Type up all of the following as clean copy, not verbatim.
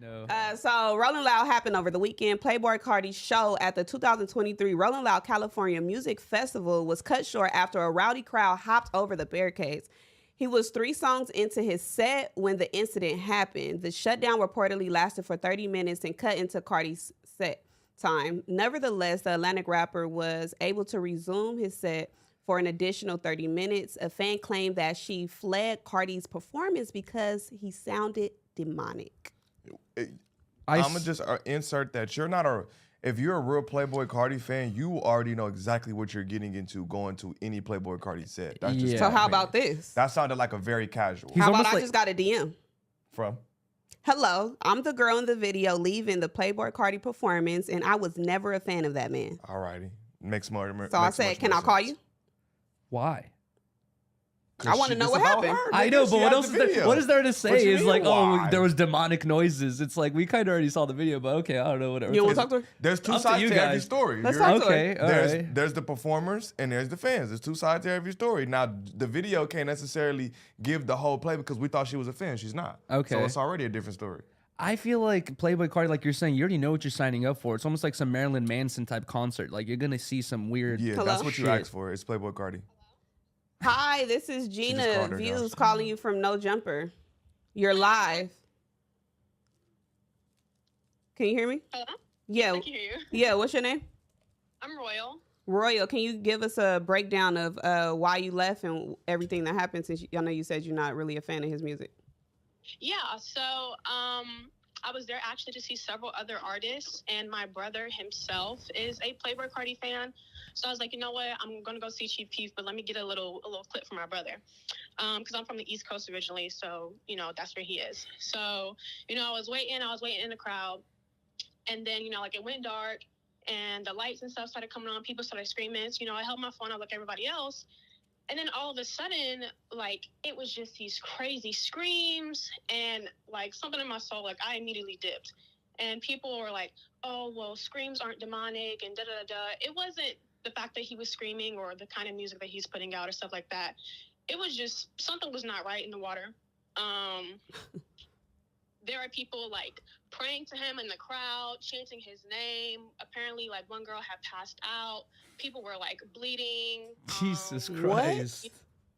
No. So Rolling Loud happened over the weekend. Playboi Carti's show at the 2023 Rolling Loud California Music Festival was cut short after a rowdy crowd hopped over the barricades. He was 3 songs into his set when the incident happened. The shutdown reportedly lasted for 30 minutes and cut into Carti's set time. Nevertheless, the Atlantic rapper was able to resume his set for an additional 30 minutes. A fan claimed that she fled Carti's performance because he sounded demonic. I'm gonna just insert that if you're a real Playboi Carti fan, you already know exactly what you're getting into going to any Playboi Carti set. That's just So how about this? That sounded like a very casual. How about I just got a DM? From? Hello, I'm the girl in the video leaving the Playboi Carti performance, and I was never a fan of that man. Alrighty. Makes more So I said, can I call you? Why? I want to know what happened. I know, but what else is there? What is there to say? It's like, why? oh, there was demonic noises. It's like we kind of already saw the video, but okay, I don't know, whatever. You want to talk to her? There's 2 sides to every story. Let's talk to her. Okay, There's the performers and there's the fans. There's 2 sides to every story. Now, the video can't necessarily give the whole play because we thought she was a fan. She's not. Okay. So it's already a different story. I feel like Playboi Carti, like you're saying, you already know what you're signing up for. It's almost like some Marilyn Manson type concert. Like you're gonna see some weird. Yeah, that's what you asked for. It's Playboi Carti. Hi, this is Gina Views calling you from No Jumper. You're live. Can you hear me? Hello? Yeah. I can hear you. Yeah, what's your name? I'm Royal. Royal, can you give us a breakdown of why you left and everything that happened since I know you said you're not really a fan of his music? Yeah, so I was there actually to see several other artists, and my brother himself is a Playboi Carti fan. So I was like, you know what, I'm gonna go see Chief Keef, but let me get a little clip from my brother, because I'm from the East Coast originally, so you know that's where he is. So I was waiting in the crowd, and then like it went dark, and the lights and stuff started coming on. People started screaming. So, I held my phone out like everybody else. And then all of a sudden, like, it was just these crazy screams and, like, something in my soul, like, I immediately dipped. And people were like, oh, well, screams aren't demonic and da-da-da-da. It wasn't the fact that he was screaming or the kind of music that he's putting out or stuff like that. It was just, something was not right in the water. There are people, like, praying to him in the crowd, chanting his name. Apparently, like, one girl had passed out. People were, like, bleeding. Jesus Christ.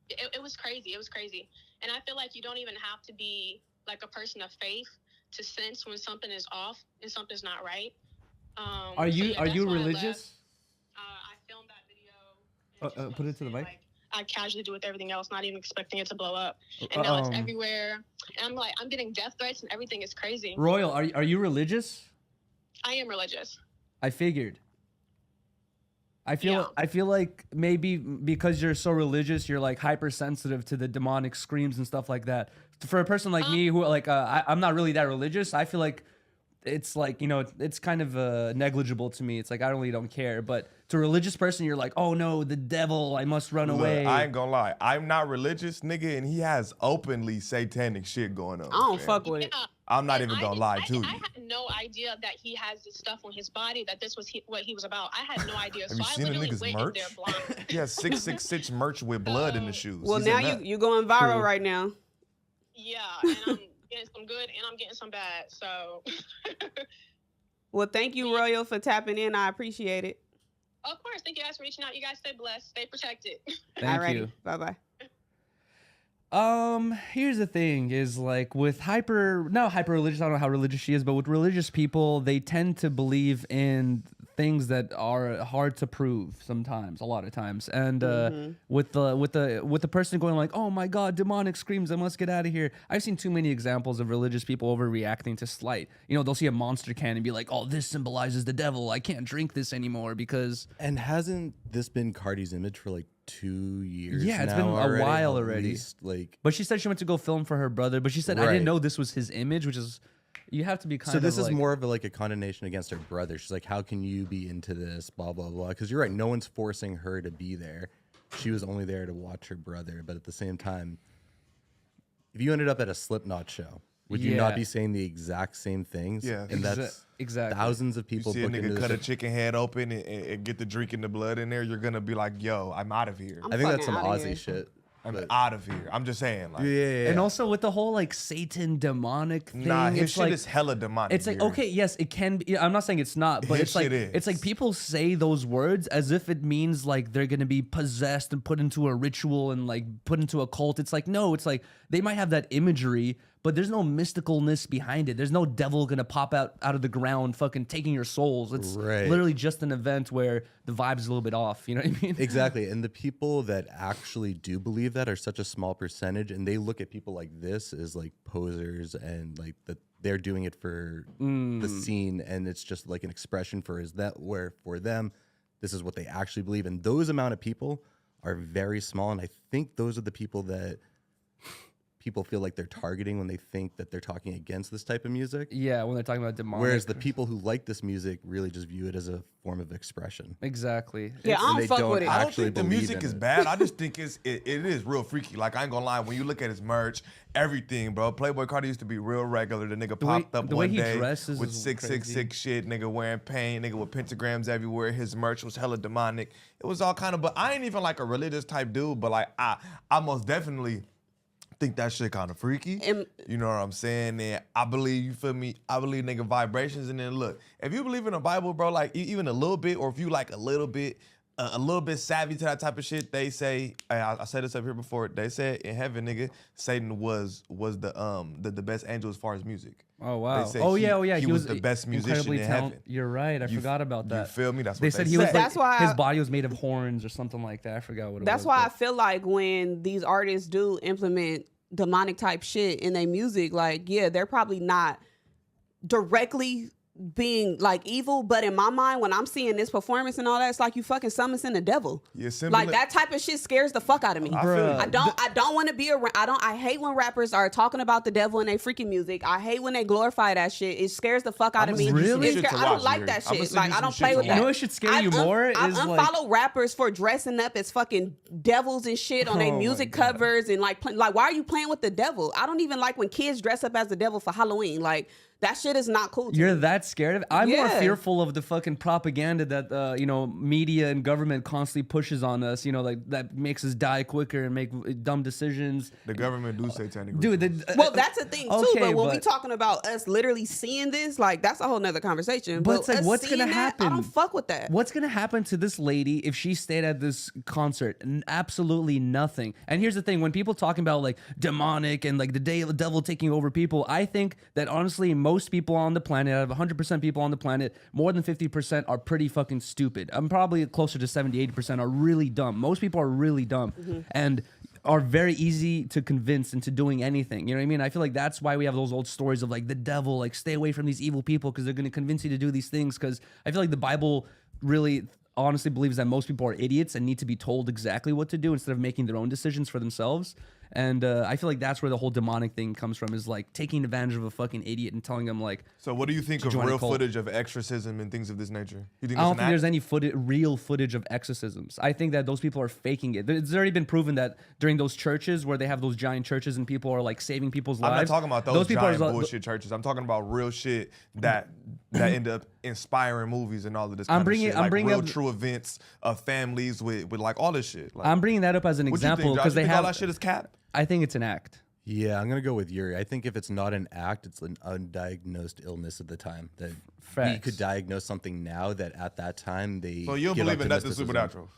It was crazy. It was crazy. And I feel like you don't even have to be, like, a person of faith to sense when something is off and something's not right. Are you religious? I filmed that video. Put it to the mic. Like, I casually do with everything else, not even expecting it to blow up. And now it's everywhere. And I'm getting death threats and everything is crazy. Royal, are you religious? I am religious. I figured. I feel like maybe because you're so religious, you're like hypersensitive to the demonic screams and stuff like that. For a person like me who I'm not really that religious, I feel like it's like, it's kind of negligible to me. It's like I really don't care. But to a religious person, you're like, oh no, the devil, I must run away. I ain't gonna lie. I'm not religious, nigga, and he has openly satanic shit going on. I don't fuck with it. I'm not even gonna lie to you. I had no idea that he has this stuff on his body, that this was what he was about. I had no idea. Have you seen the nigga's merch? He has 666 merch with blood in the shoes. Well, now you going viral right now. Yeah, and I'm getting some good and I'm getting some bad. So. Well, thank you, Royal, for tapping in. I appreciate it. Of course. Thank you guys for reaching out. You guys stay blessed. Stay protected. Thank you. Bye-bye. Here's the thing is like with not hyper religious, I don't know how religious she is, but with religious people, they tend to believe in things that are hard to prove sometimes, a lot of times. And with the person going like, oh my God, demonic screams, I must get out of here. I've seen too many examples of religious people overreacting to slight. They'll see a monster can and be like, oh, this symbolizes the devil. I can't drink this anymore because. And hasn't this been Carti's image for like 2 years? Yeah, it's been a while already. But she said she went to go film for her brother. But she said, I didn't know this was his image, which is, you have to be kind of. So this is more of a condemnation against her brother. She's like, how can you be into this, blah, blah, blah. Because you're right, no one's forcing her to be there. She was only there to watch her brother. But at the same time, if you ended up at a Slipknot show, would you not be saying the exact same things? Yeah. And that's exactly thousands of people. You see a nigga cut a chicken head open and get the drink and the blood in there, you're going to be like, yo, I'm out of here. I think that's some Aussie shit. I'm out of here. I'm just saying, like, Yeah. And also with the whole like Satan demonic thing, nah, his it's shit like is hella demonic. it's like Yuri. okay, yes, it can be. I'm not saying it's not, but His it's like shit is. it's like people say those words as if it means like they're gonna be possessed and put into a ritual and like put into a cult. It's like no, it's like they might have that imagery, but there's no mysticalness behind it. There's no devil gonna pop out of the ground, fucking taking your souls. It's Right. literally just an event where the vibe is a little bit off. You know what I mean? Exactly. And the people that actually do believe that are such a small percentage, and they look at people like this as like posers and like that they're doing it for the scene, and it's just like an expression for is that where for them this is what they actually believe. And those amount of people are very small, and I think those are the people that people feel like they're targeting when they think that they're talking against this type of music. Yeah, when they're talking about demonic. Whereas the people who like this music really just view it as a form of expression. Exactly. Yeah, I And don't they fuck don't with it. I don't actually think the believe music in is it. bad. I just think it is real freaky. Like, I ain't gonna lie, when you look at his merch, everything, bro. Playboi Carti used to be real regular. The nigga popped up the way one he day dresses with is 666 shit, nigga wearing paint, nigga with pentagrams everywhere. His merch was hella demonic. It was all kind of, but I ain't even like a religious type dude, but like I most definitely think that shit kind of freaky. You know what I'm saying? And I believe, you feel me? I believe nigga vibrations. And then look, if you believe in the Bible, bro, like even a little bit, or if you like a little bit savvy to that type of shit, they say, I said this up here before, they said in heaven, nigga, Satan was the best angel as far as music. Oh wow! They say He was the best musician incredibly in heaven. You're right. I forgot about that. You feel me? That's They what said they he was said. like That's why his body was made of horns or something like that. I forgot what it was. That's why I but- feel like when these artists do implement demonic type shit in their music, like, yeah, they're probably not directly being like evil, but in my mind, when I'm seeing this performance and all that, it's like you fucking summoning the devil. Yeah, Like that type of shit scares the fuck out of me. I feel you. I don't want to be around. I hate when rappers are talking about the devil in their freaking music. I hate when they glorify that shit. It scares the fuck out of me. Really? It I don't like that shit. Like I don't play with that. You know what should scare you more I is unfollow like rappers for dressing up as fucking devils and shit on their Oh my music God. covers and like why are you playing with the devil? I don't even like when kids dress up as the devil for Halloween. Like that shit is not cool to you're me. that scared of it. I'm more Yeah. fearful of the fucking propaganda that media and government constantly pushes on us. Like that makes us die quicker and make dumb decisions. The government do satanic Dude, rituals. Well, that's a thing too. Okay, but when we but- talking about us literally seeing this, like that's a whole nother conversation. But it's like, us what's gonna seeing that, happen? I don't fuck with that. What's gonna happen to this lady if she stayed at this concert? Absolutely nothing. And here's the thing: when people talking about like demonic and like the devil taking over people, I think that honestly, most people on the planet, out of 100% people on the planet, more than 50% are pretty fucking stupid. I'm probably closer to 70-80% are really dumb. Most people are really dumb and are very easy to convince into doing anything. You know what I mean? I feel like that's why we have those old stories of like the devil, like stay away from these evil people because they're going to convince you to do these things. Because I feel like the Bible really honestly believes that most people are idiots and need to be told exactly what to do instead of making their own decisions for themselves. And I feel like that's where the whole demonic thing comes from, is like taking advantage of a fucking idiot and telling them like, So what do you think to of join a real cult. footage of exorcism and things of this nature? You think I don't it's think an there's act? any real footage of exorcisms. I think that those people are faking it. It's already been proven that during those churches where they have those giant churches and people are like saving people's I'm lives. not talking about those people giant are bullshit churches. I'm talking about real shit that end up inspiring movies and all of this. I'm kind bringing- of shit. I'm like bringing real up- true events of families with like all this shit. Like, I'm bringing that up as an what you example think, Josh? because You they think all have. that shit is cap? I think it's an act. Yeah, I'm gonna go with Yuri. I think if it's not an act, it's an undiagnosed illness at the time. That we Facts. could diagnose something now that at that time they. So you don't give up believe in to nothing mysticism. supernatural?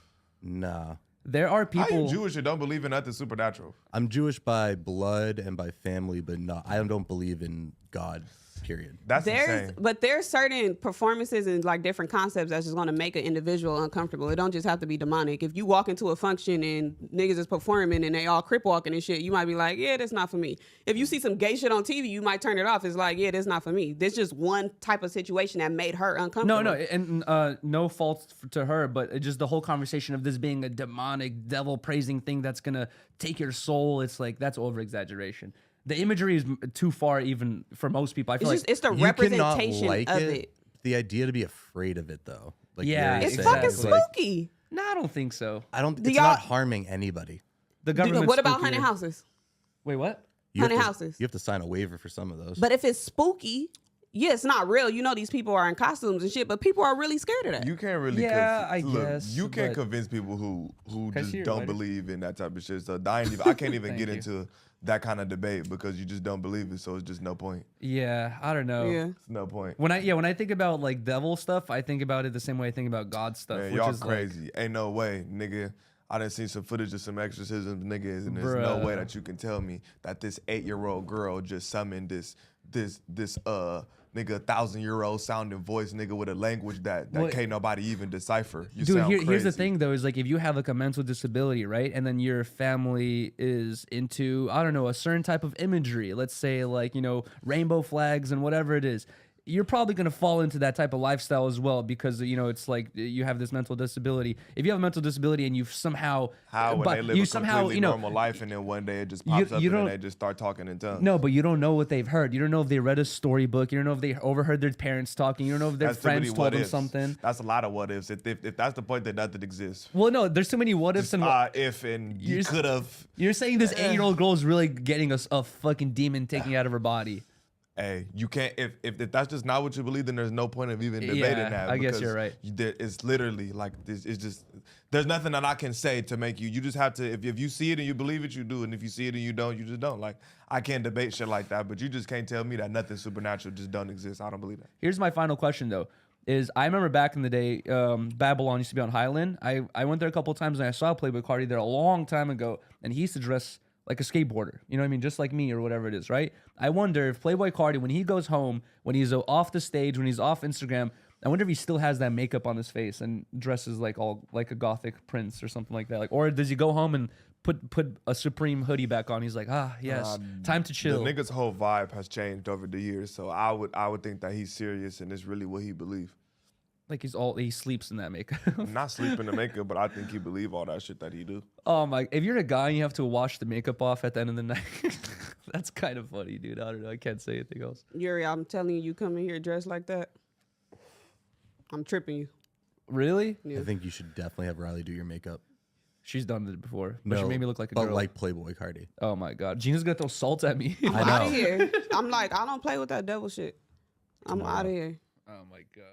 Nah, There are How you people. Jewish and don't believe in nothing supernatural? I'm Jewish by blood and by family, but I don't believe in God. Period. That's insane. There's certain performances and like different concepts that's just gonna make an individual uncomfortable. It don't just have to be demonic. If you walk into a function and niggas is performing and they all crip walking and shit, you might be like, yeah, that's not for me. If you see some gay shit on TV, you might turn it off. It's like, yeah, that's not for me. There's just one type of situation that made her uncomfortable. No, and no fault to her, but it just the whole conversation of this being a demonic, devil praising thing that's gonna take your soul. It's like that's over exaggeration. The imagery is too far even for most people. I feel It's the You cannot representation like of it. it. The idea to be afraid of it, though. Like Yeah, Yuri It's said, fucking is like, spooky. no, I don't think so. I don't. Do It's y'all- not harming anybody. The government. What about haunted houses? Wait, what? You have Haunted to- houses. You have to sign a waiver for some of those. But if it's spooky, yeah, it's not real. You know, these people are in costumes and shit, but people are really scared of that. You can't really. Yeah, I look, guess, you can't but- convince people who Can I just see your don't lighter? believe in that type of shit. So I can't even Thank get you. into that kind of debate because you just don't believe it. So it's just no point. Yeah, I don't know. Yeah. It's no point. When I think about like devil stuff, I think about it the same way I think about God stuff. Man, which y'all is crazy. Ain't no way, nigga. I done seen some footage of some exorcisms, niggas, and there's no way Bruh. that you can tell me that this 8-year-old girl just summoned this nigga 1,000-year-old sounding voice nigga with a language that Well, can't nobody even decipher. You Dude, sound crazy. here's the thing though, is like if you have like a mental disability, right, and then your family is into, I don't know, a certain type of imagery, let's say like, you know, rainbow flags and whatever it is, you're probably going to fall into that type of lifestyle as well because, you know, it's like you have this mental disability. If you have a mental disability and you've somehow How when but they live you a somehow, completely you know, normal life and then one day it just pops up and don't- then they just start talking in tongues. no, but you don't know what they've heard. You don't know if they read a storybook. You don't know if they overheard their parents talking. You don't know if their That's too many friends told what them ifs. something. That's a lot of what ifs. If that's the point, then nothing exists. Well, no, there's too many what ifs and If and you You're- could have. you're saying this 8-year-old girl is really getting a fucking demon taking out of her body. Hey, you can't. If that's just not what you believe, then there's no point of even debating Yeah, that. I guess because you're right. It's literally like this. It's just there's nothing that I can say to make you. You just have to. If you see it and you believe it, you do. And if you see it and you don't, you just don't. Like I can't debate shit like that. But you just can't tell me that nothing supernatural just don't exist. I don't believe that. Here's my final question though. Is I remember back in the day, Babylon used to be on Highland. I went there a couple of times and I saw Playboi Carti there a long time ago, and he used to dress like a skateboarder. You know what I mean? Just like me or whatever it is, right? I wonder if Playboi Carti, when he goes home, when he's off the stage, when he's off Instagram, I wonder if he still has that makeup on his face and dresses like all like a gothic prince or something like that. Like, or does he go home and put a Supreme hoodie back on? He's like, yes, time to chill. The nigga's whole vibe has changed over the years. So I would think that he's serious and it's really what he believes. Like he sleeps in that makeup. I'm not sleeping to make it, but I think he believe all that shit that he do. Oh my! If you're a guy and you have to wash the makeup off at the end of the night, that's kind of funny, dude. I don't know. I can't say anything else. Yuri, I'm telling you, you come in here dressed like that, I'm tripping you. Really? Yeah. I think you should definitely have Riley do your makeup. She's done it before, but she made me look like a but girl. like Playboi Carti. Oh my god, Gina's gonna throw salt at me. I'm I out know. of here. I'm like, I don't play with that devil shit. I'm out of here. Oh my god.